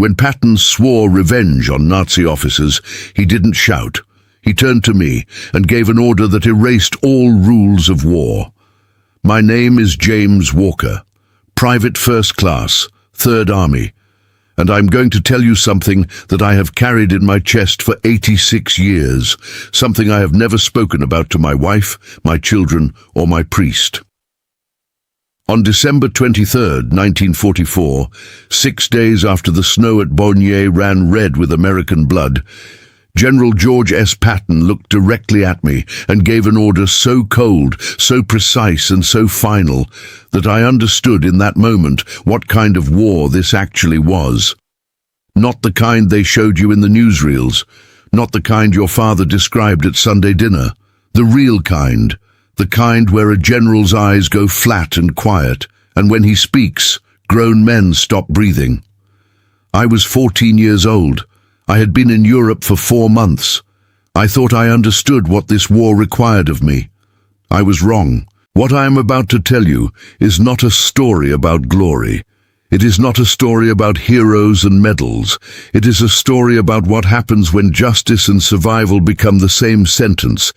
When Patton swore revenge on Nazi officers, he didn't shout. He turned to me and gave an order that erased all rules of war. My name is James Walker, Private First Class, 3rd Army, and I'm going to tell you something that I have carried in my chest for 86 years, something I have never spoken about to my wife, my children, or my priest. On December 23, 1944, 6 days after the snow at Baugnez ran red with American blood, General George S. Patton looked directly at me and gave an order so cold, so precise and so final that I understood in that moment what kind of war this actually was. Not the kind they showed you in the newsreels, not the kind your father described at Sunday dinner, the real kind, the kind where a general's eyes go flat and quiet, and when he speaks, grown men stop breathing. I was 14 years old. I had been in Europe for 4 months. I thought I understood what this war required of me. I was wrong. What I am about to tell you is not a story about glory. It is not a story about heroes and medals. It is a story about what happens when justice and survival become the same sentence,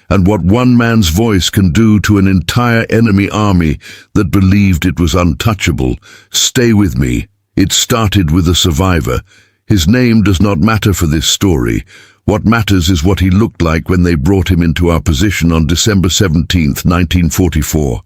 and what one man's voice can do to an entire enemy army that believed it was untouchable. Stay with me. It started with a survivor. His name does not matter for this story. What matters is what he looked like when they brought him into our position on December 17, 1944.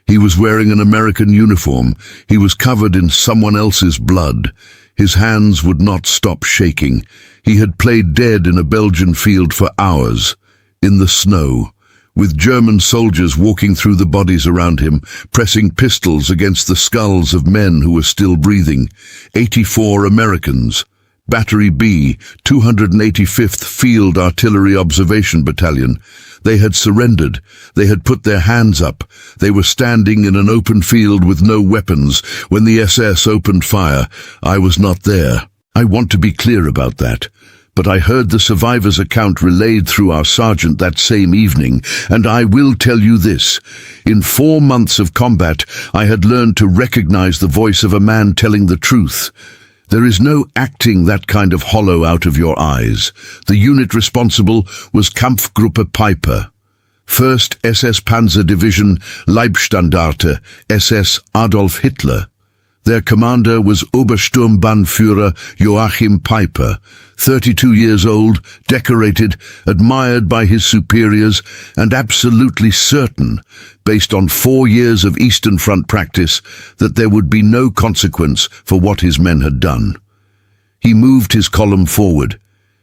He was wearing an American uniform. He was covered in someone else's blood. His hands would not stop shaking. He had played dead in a Belgian field for hours, in the snow, with German soldiers walking through the bodies around him, pressing pistols against the skulls of men who were still breathing. 84 Americans. Battery B, 285th Field Artillery Observation Battalion. They had surrendered. They had put their hands up. They were standing in an open field with no weapons when the SS opened fire. I was not there. I want to be clear about that. But I heard the survivor's account relayed through our sergeant that same evening, and I will tell you this. In 4 months of combat, I had learned to recognize the voice of a man telling the truth. There is no acting that kind of hollow out of your eyes. The unit responsible was Kampfgruppe Piper, 1st SS Panzer Division Leibstandarte, SS Adolf Hitler. Their commander was Obersturmbannführer Joachim Piper, 32 years old, decorated, admired by his superiors, and absolutely certain, based on 4 years of Eastern Front practice, that there would be no consequence for what his men had done. He moved his column forward.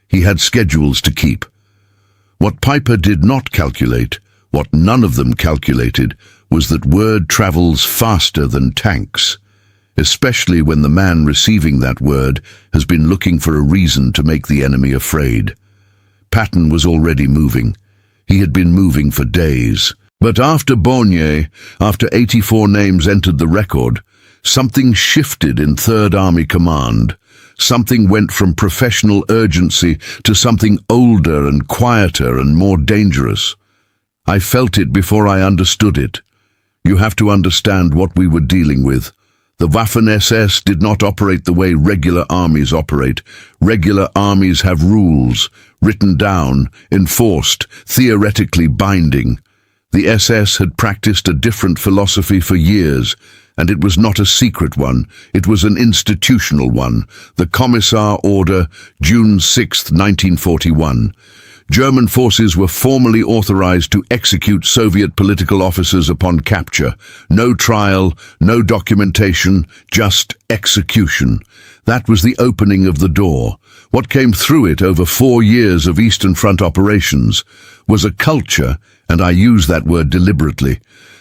He had schedules to keep. What Piper did not calculate, what none of them calculated, was that word travels faster than tanks, especially when the man receiving that word has been looking for a reason to make the enemy afraid. Patton was already moving. He had been moving for days. But after Baugnez, after 84 names entered the record, something shifted in 3rd Army Command. Something went from professional urgency to something older and quieter and more dangerous. I felt it before I understood it. You have to understand what we were dealing with. The Waffen-SS did not operate the way regular armies operate. Regular armies have rules, written down, enforced, theoretically binding. The SS had practiced a different philosophy for years, and it was not a secret one, it was an institutional one. The Commissar Order, June 6, 1941. German forces were formally authorized to execute Soviet political officers upon capture. No trial, no documentation, just execution. That was the opening of the door. What came through it over 4 years of Eastern Front operations was a culture, and I use that word deliberately,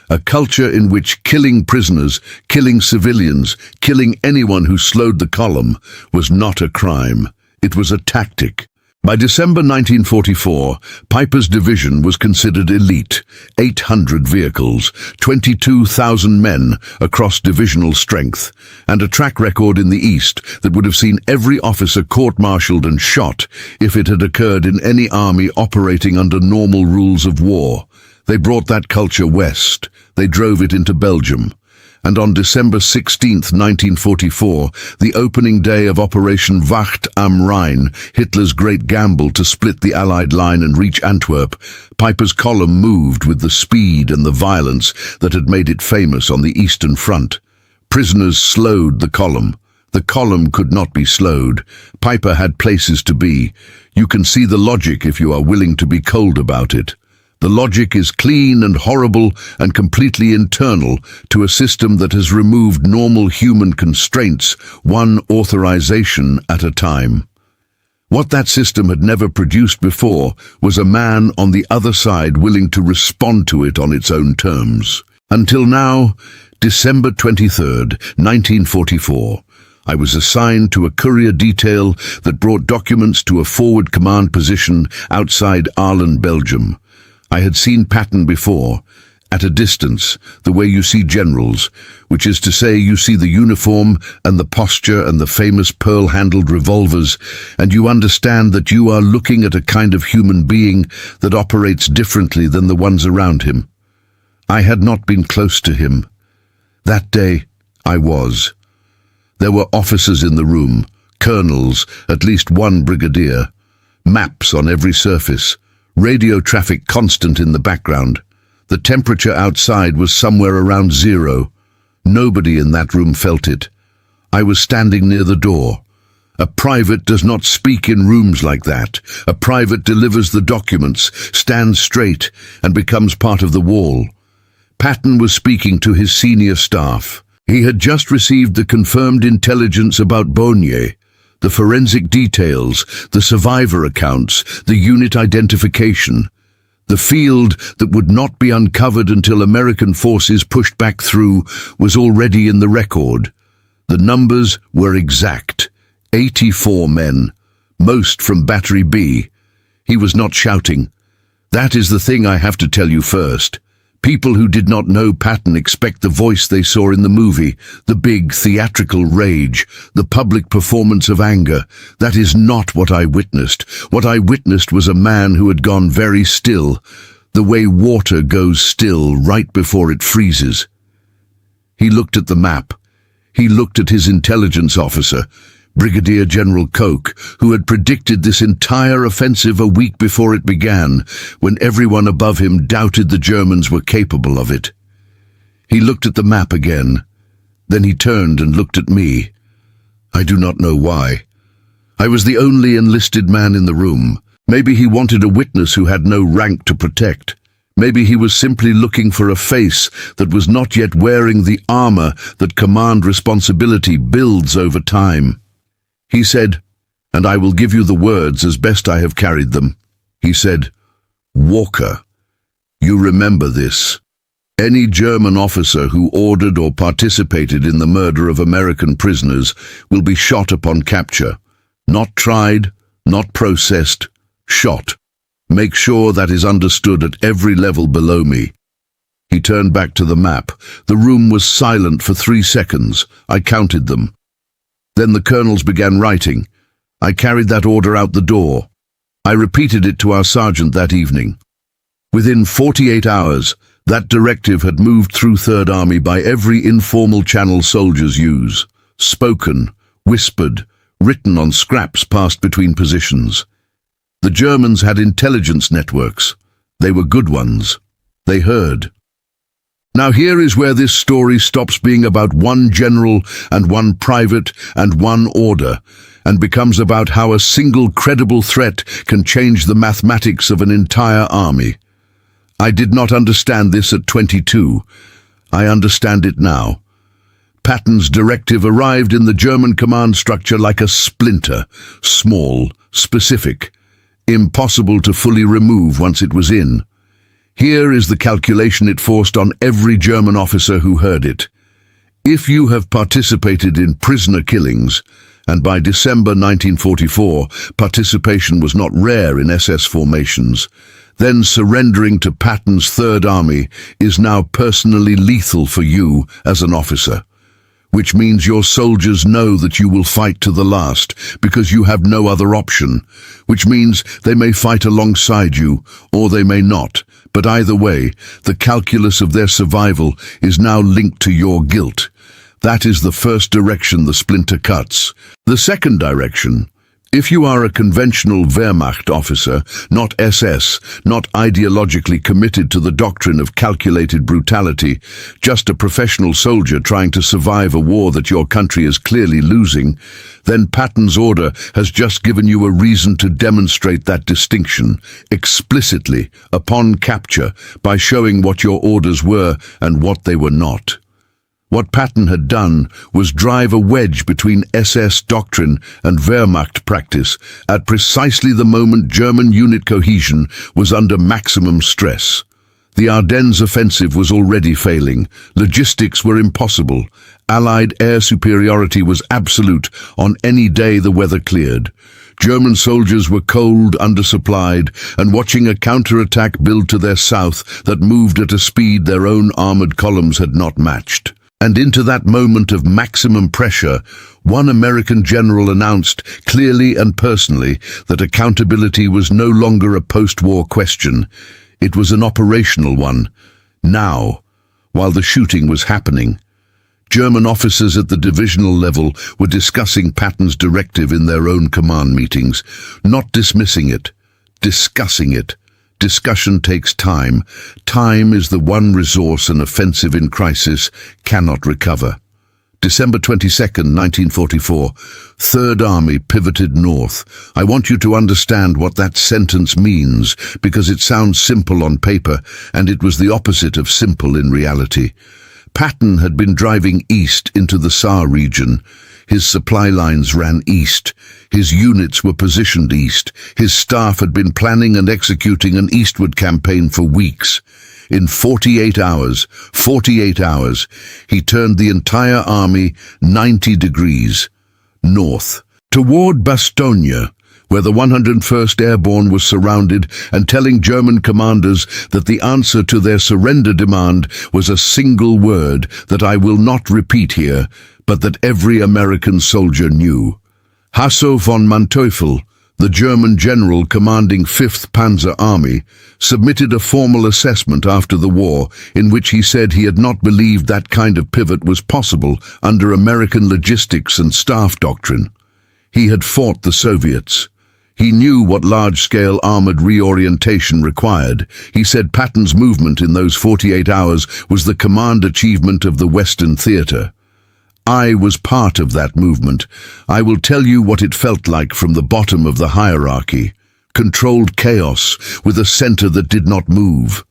a culture in which killing prisoners, killing civilians, killing anyone who slowed the column was not a crime. It was a tactic. By December 1944, Piper's division was considered elite, 800 vehicles, 22,000 men across divisional strength, and a track record in the East that would have seen every officer court-martialed and shot if it had occurred in any army operating under normal rules of war. They brought that culture west. They drove it into Belgium. And on December 16, 1944, the opening day of Operation Wacht am Rhein, Hitler's great gamble to split the Allied line and reach Antwerp, Piper's column moved with the speed and the violence that had made it famous on the Eastern Front. Prisoners slowed the column. The column could not be slowed. Piper had places to be. You can see the logic if you are willing to be cold about it. The logic is clean and horrible and completely internal to a system that has removed normal human constraints, one authorization at a time. What that system had never produced before was a man on the other side willing to respond to it on its own terms. Until now, December 23rd, 1944. I was assigned to a courier detail that brought documents to a forward command position outside Arles, Belgium. I had seen Patton before, at a distance, the way you see generals, which is to say you see the uniform and the posture and the famous pearl-handled revolvers, and you understand that you are looking at a kind of human being that operates differently than the ones around him. I had not been close to him. That day, I was. There were officers in the room, colonels, at least one brigadier, maps on every surface, radio traffic constant in the background. The temperature outside was somewhere around 0. Nobody in that room felt it. I was standing near the door. A private does not speak in rooms like that. A private delivers the documents, stands straight, and becomes part of the wall. Patton was speaking to his senior staff. He had just received the confirmed intelligence about Baugnez, the forensic details, the survivor accounts, the unit identification. The field that would not be uncovered until American forces pushed back through was already in the record. The numbers were exact. 84 men, most from Battery B. He was not shouting. That is the thing I have to tell you first. People who did not know Patton expect the voice they saw in the movie, the big theatrical rage, the public performance of anger. That is not what I witnessed. What I witnessed was a man who had gone very still, the way water goes still right before it freezes. He looked at the map. He looked at his intelligence officer, Brigadier General Koch, who had predicted this entire offensive a week before it began, when everyone above him doubted the Germans were capable of it. He looked at the map again. Then he turned and looked at me. I do not know why. I was the only enlisted man in the room. Maybe he wanted a witness who had no rank to protect. Maybe he was simply looking for a face that was not yet wearing the armor that command responsibility builds over time. He said, and I will give you the words as best I have carried them. He said, "Walker, you remember this. Any German officer who ordered or participated in the murder of American prisoners will be shot upon capture. Not tried, not processed, shot. Make sure that is understood at every level below me." He turned back to the map. The room was silent for 3 seconds. I counted them. Then the colonels began writing. I carried that order out the door. I repeated it to our sergeant that evening. Within 48 hours, that directive had moved through Third Army by every informal channel soldiers use. Spoken, whispered, written on scraps passed between positions. The Germans had intelligence networks. They were good ones. They heard. Now here is where this story stops being about one general and one private and one order, and becomes about how a single credible threat can change the mathematics of an entire army. I did not understand this at 22. I understand it now. Patton's directive arrived in the German command structure like a splinter, small, specific, impossible to fully remove once it was in. Here is the calculation it forced on every German officer who heard it. If you have participated in prisoner killings, and by December 1944 participation was not rare in SS formations, then surrendering to Patton's Third Army is now personally lethal for you as an officer. which means your soldiers know that you will fight to the last because you have no other option, which means they may fight alongside you or they may not, but either way, the calculus of their survival is now linked to your guilt. That is the first direction the splinter cuts. The second direction: if you are a conventional Wehrmacht officer, not SS, not ideologically committed to the doctrine of calculated brutality, just a professional soldier trying to survive a war that your country is clearly losing, then Patton's order has just given you a reason to demonstrate that distinction explicitly upon capture by showing what your orders were and what they were not. What Patton had done was drive a wedge between SS doctrine and Wehrmacht practice at precisely the moment German unit cohesion was under maximum stress. The Ardennes offensive was already failing. Logistics were impossible. Allied air superiority was absolute on any day the weather cleared. German soldiers were cold, undersupplied, and watching a counterattack build to their south that moved at a speed their own armored columns had not matched. And into that moment of maximum pressure, one American general announced clearly and personally that accountability was no longer a post-war question. It was an operational one. Now, while the shooting was happening, German officers at the divisional level were discussing Patton's directive in their own command meetings, not dismissing it, discussing it. Discussion takes time. Time is the one resource an offensive in crisis cannot recover. December 22nd, 1944. Third Army pivoted north. I want you to understand what that sentence means, because it sounds simple on paper, and it was the opposite of simple in reality. Patton had been driving east into the Saar region. His supply lines ran east. His units were positioned east. His staff had been planning and executing an eastward campaign for weeks. In 48 hours, he turned the entire army 90 degrees north, toward Bastogne, where the 101st Airborne was surrounded, and telling German commanders that the answer to their surrender demand was a single word that I will not repeat here, but that every American soldier knew. Hasso von Manteuffel, the German general commanding 5th Panzer Army, submitted a formal assessment after the war in which he said he had not believed that kind of pivot was possible under American logistics and staff doctrine. He had fought the Soviets. He knew what large-scale armored reorientation required. He said Patton's movement in those 48 hours was the command achievement of the Western theater. I was part of that movement. I will tell you what it felt like from the bottom of the hierarchy. Controlled chaos with a center that did not move.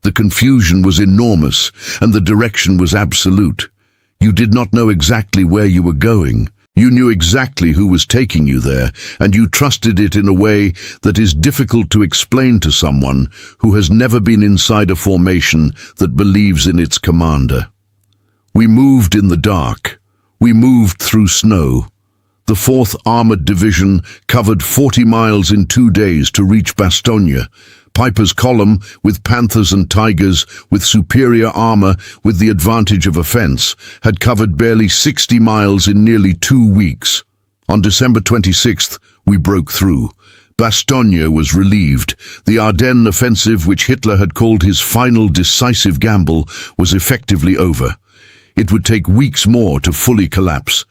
The confusion was enormous and the direction was absolute. You did not know exactly where you were going. You knew exactly who was taking you there, and you trusted it in a way that is difficult to explain to someone who has never been inside a formation that believes in its commander. We moved in the dark. We moved through snow. The 4th Armored Division covered 40 miles in 2 days to reach Bastogne. Piper's column, with Panthers and Tigers, with superior armor, with the advantage of offense, had covered barely 60 miles in nearly 2 weeks. On December 26th, we broke through. Bastogne was relieved. The Ardennes offensive, which Hitler had called his final decisive gamble, was effectively over. It would take weeks more to fully collapse.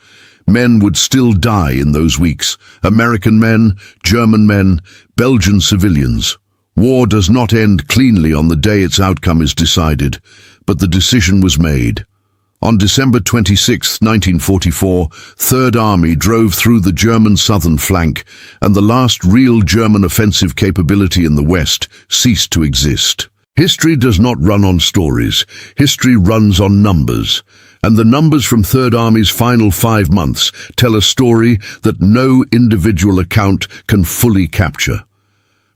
Men would still die in those weeks. American men, German men, Belgian civilians. War does not end cleanly on the day its outcome is decided, but the decision was made. On December 26, 1944, Third Army drove through the German southern flank, and the last real German offensive capability in the West ceased to exist. History does not run on stories. History runs on numbers. And the numbers from Third Army's final 5 months tell a story that no individual account can fully capture.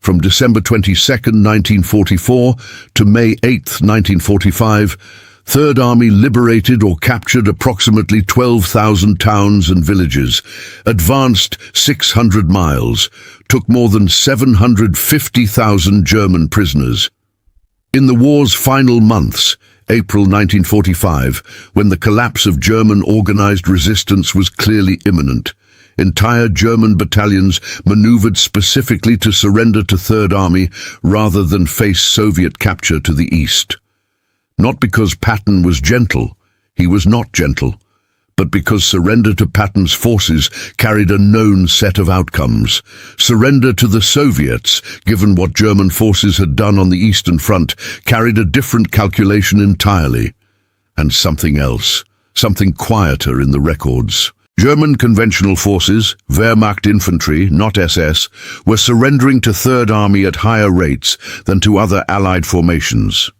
From December 22, 1944 to May 8, 1945, Third Army liberated or captured approximately 12,000 towns and villages, advanced 600 miles, took more than 750,000 German prisoners. In the war's final months, April 1945, when the collapse of German organized resistance was clearly imminent. Entire German battalions maneuvered specifically to surrender to Third Army rather than face Soviet capture to the east. Not because Patton was gentle, he was not gentle, but because surrender to Patton's forces carried a known set of outcomes. Surrender to the Soviets, given what German forces had done on the Eastern Front, carried a different calculation entirely. And something else, something quieter in the records. German conventional forces, Wehrmacht infantry, not SS, were surrendering to Third Army at higher rates than to other Allied formations.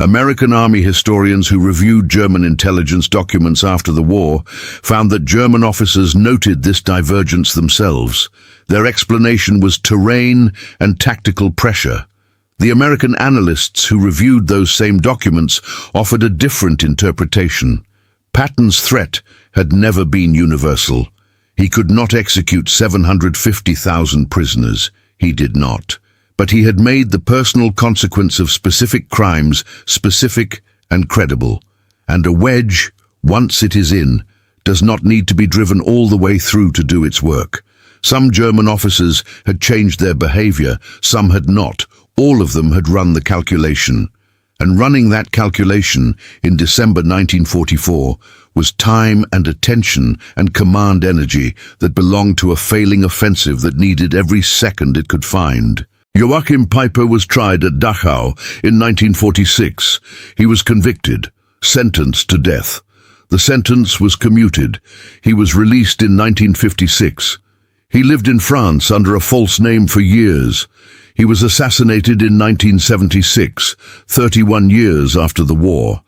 American Army historians who reviewed German intelligence documents after the war found that German officers noted this divergence themselves. Their explanation was terrain and tactical pressure. The American analysts who reviewed those same documents offered a different interpretation. Patton's threat had never been universal. He could not execute 750,000 prisoners. He did not. But he had made the personal consequence of specific crimes specific and credible. And a wedge, once it is in, does not need to be driven all the way through to do its work. Some German officers had changed their behavior, some had not. All of them had run the calculation. And running that calculation in December 1944 was time and attention and command energy that belonged to a failing offensive that needed every second it could find. Joachim Peiper was tried at Dachau in 1946. He was convicted, sentenced to death. The sentence was commuted. He was released in 1956. He lived in France under a false name for years. He was assassinated in 1976, 31 years after the war,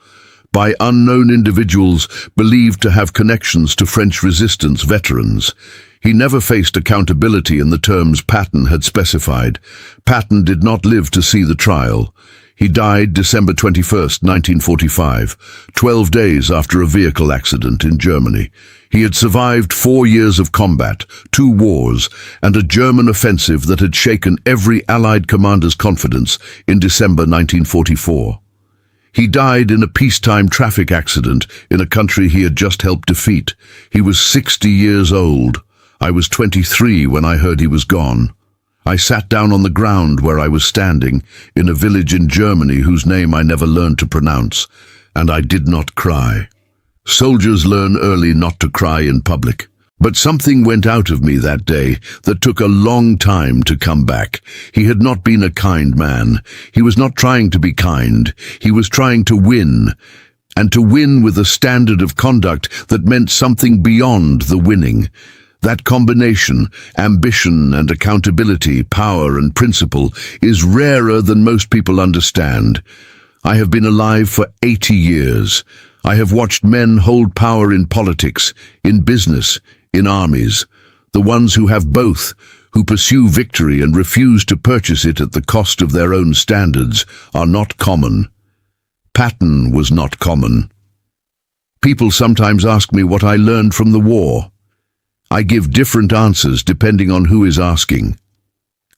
by unknown individuals believed to have connections to French resistance veterans. He never faced accountability in the terms Patton had specified. Patton did not live to see the trial. He died December 21, 1945, 12 days after a vehicle accident in Germany. He had survived 4 years of combat, 2 wars, and a German offensive that had shaken every Allied commander's confidence in December 1944. He died in a peacetime traffic accident in a country he had just helped defeat. He was 60 years old. I was 23 when I heard he was gone. I sat down on the ground where I was standing, in a village in Germany whose name I never learned to pronounce, and I did not cry. Soldiers learn early not to cry in public. But something went out of me that day that took a long time to come back. He had not been a kind man. He was not trying to be kind. He was trying to win, and to win with a standard of conduct that meant something beyond the winning. That combination, ambition and accountability, power and principle, is rarer than most people understand. I have been alive for 80 years. I have watched men hold power in politics, in business, in armies. The ones who have both, who pursue victory and refuse to purchase it at the cost of their own standards, are not common. Patton was not common. People sometimes ask me what I learned from the war. I give different answers depending on who is asking.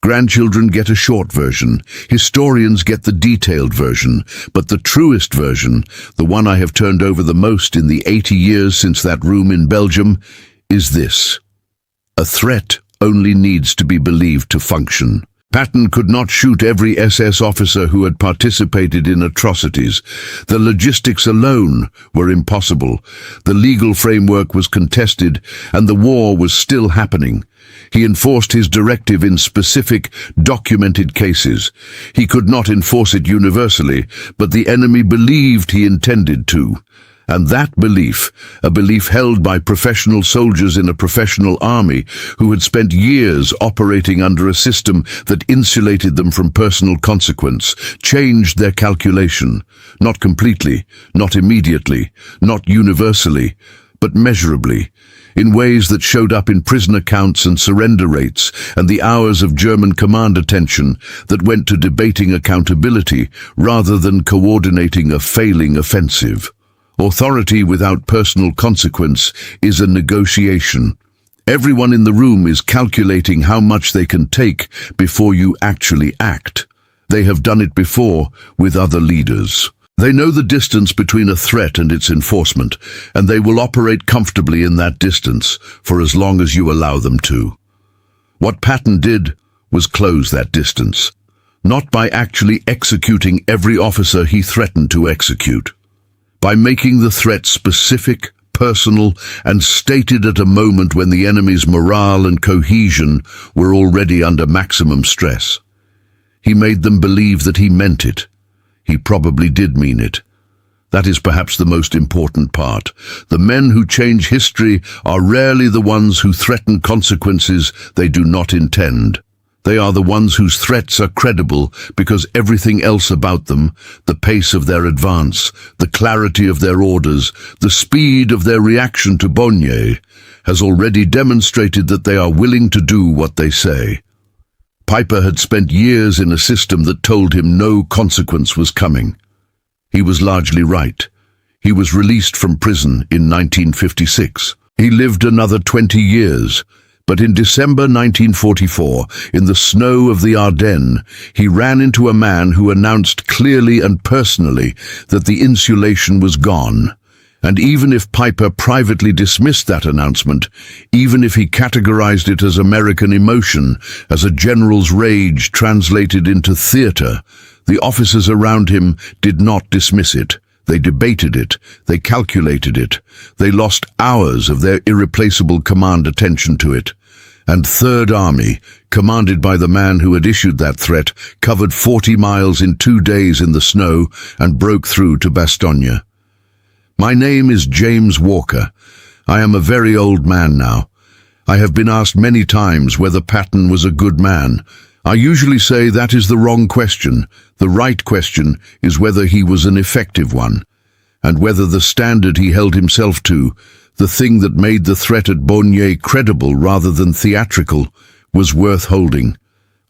Grandchildren get a short version, historians get the detailed version, but the truest version, the one I have turned over the most in the 80 years since that room in Belgium, is this. A threat only needs to be believed to function. Patton could not shoot every SS officer who had participated in atrocities. The logistics alone were impossible. The legal framework was contested, and the war was still happening. He enforced his directive in specific, documented cases. He could not enforce it universally, but the enemy believed he intended to. And that belief, a belief held by professional soldiers in a professional army who had spent years operating under a system that insulated them from personal consequence, changed their calculation, not completely, not immediately, not universally, but measurably, in ways that showed up in prisoner counts and surrender rates and the hours of German command attention that went to debating accountability rather than coordinating a failing offensive. Authority without personal consequence is a negotiation. Everyone in the room is calculating how much they can take before you actually act. They have done it before with other leaders. They know the distance between a threat and its enforcement, and they will operate comfortably in that distance for as long as you allow them to. What Patton did was close that distance, not by actually executing every officer he threatened to execute, by making the threat specific, personal, and stated at a moment when the enemy's morale and cohesion were already under maximum stress. He made them believe that he meant it. He probably did mean it. That is perhaps the most important part. The men who change history are rarely the ones who threaten consequences they do not intend. They are the ones whose threats are credible because everything else about them, the pace of their advance, the clarity of their orders, the speed of their reaction to Baugnez, has already demonstrated that they are willing to do what they say. Piper had spent years in a system that told him no consequence was coming. He was largely right. He was released from prison in 1956. He lived another 20 years. But in December 1944, in the snow of the Ardennes, he ran into a man who announced clearly and personally that the insulation was gone. And even if Piper privately dismissed that announcement, even if he categorized it as American emotion, as a general's rage translated into theater, the officers around him did not dismiss it. They debated it, they calculated it, they lost hours of their irreplaceable command attention to it. And Third Army, commanded by the man who had issued that threat, covered 40 miles in 2 days in the snow and broke through to Bastogne. My name is James Walker. I am a very old man now. I have been asked many times whether Patton was a good man. I usually say that is the wrong question. The right question is whether he was an effective one, and whether the standard he held himself to, the thing that made the threat at Baugnez credible rather than theatrical, was worth holding.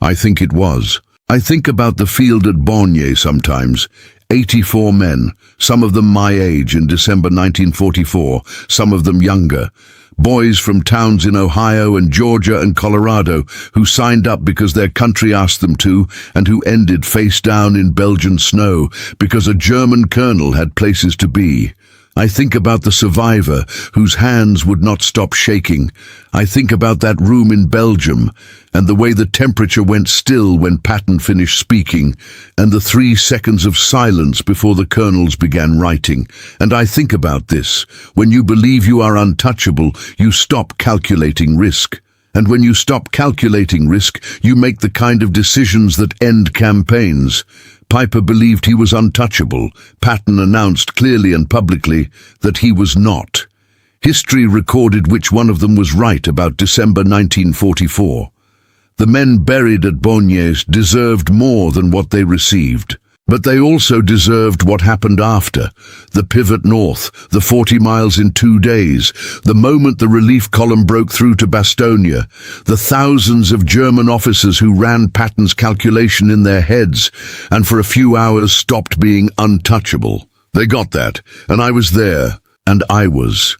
I think it was. I think about the field at Baugnez sometimes. 84 men, some of them my age in December 1944, some of them younger. Boys from towns in Ohio and Georgia and Colorado who signed up because their country asked them to, and who ended face down in Belgian snow because a German colonel had places to be. I think about the survivor whose hands would not stop shaking. I think about that room in Belgium and the way the temperature went still when Patton finished speaking, and the 3 seconds of silence before the colonels began writing. And I think about this. When you believe you are untouchable, you stop calculating risk. And when you stop calculating risk, you make the kind of decisions that end campaigns. Piper believed he was untouchable. Patton announced clearly and publicly that he was not. History recorded which one of them was right about December 1944. The men buried at Baugnez deserved more than what they received. But they also deserved what happened after. The pivot north, the 40 miles in 2 days, the moment the relief column broke through to Bastogne, the thousands of German officers who ran Patton's calculation in their heads and for a few hours stopped being untouchable. They got that, and I was there, and I was